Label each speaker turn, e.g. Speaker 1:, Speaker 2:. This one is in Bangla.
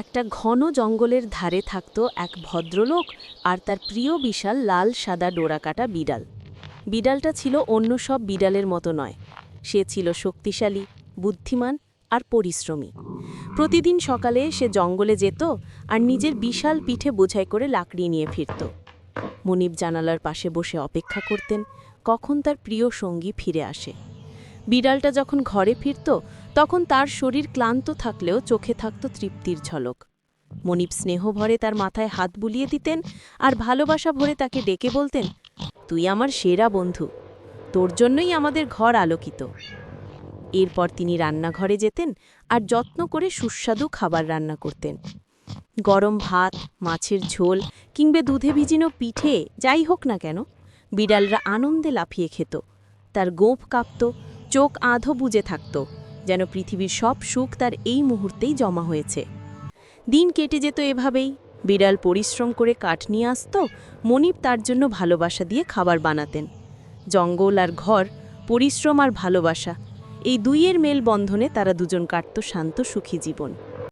Speaker 1: একটা ঘন জঙ্গলের ধারে থাকত এক ভদ্রলোক আর তার প্রিয় বিশাল লাল সাদা ডোরাকাটা বিড়াল। বিড়ালটা ছিল অন্য সব বিড়ালের মতো নয়। সে ছিল শক্তিশালী, বুদ্ধিমান আর পরিশ্রমী। প্রতিদিন সকালে সে জঙ্গলে যেত আর নিজের বিশাল পিঠে বোঝাই করে লাকড়ি নিয়ে ফিরত। মুনিব জানালার পাশে বসে অপেক্ষা করতেন কখন তার প্রিয় সঙ্গী ফিরে আসে। বিড়ালটা যখন ঘরে ফিরত তখন তার শরীর ক্লান্ত থাকলেও চোখে থাকত তৃপ্তির ঝলক। মনিব স্নেহ ভরে তার মাথায় হাত বুলিয়ে দিতেন আর ভালোবাসা ভরে তাকে ডেকে বলতেন, তুই আমার সেরা বন্ধু, তোর জন্যই আমাদের ঘর আলোকিত। এরপর তিনি রান্নাঘরে যেতেন আর যত্ন করে সুস্বাদু খাবার রান্না করতেন। গরম ভাত, মাছের ঝোল কিংবা দুধে ভিজিনো পিঠে যাই হোক না কেন, বিড়ালরা আনন্দে লাফিয়ে খেত। তার গোঁফ কাঁপত, চোখ আধো বুজে থাকত, যেন পৃথিবীর সব সুখ তার এই মুহূর্তেই জমা হয়েছে। দিন কেটে যেত এভাবেই। বিড়াল পরিশ্রম করে কাঠ নিয়ে আসত, মনিব তার জন্য ভালোবাসা দিয়ে খাবার বানাতেন। জঙ্গল আর ঘর, পরিশ্রম আর ভালোবাসা, এই দুইয়ের মেলবন্ধনে তারা দুজন কাটত শান্ত সুখী জীবন।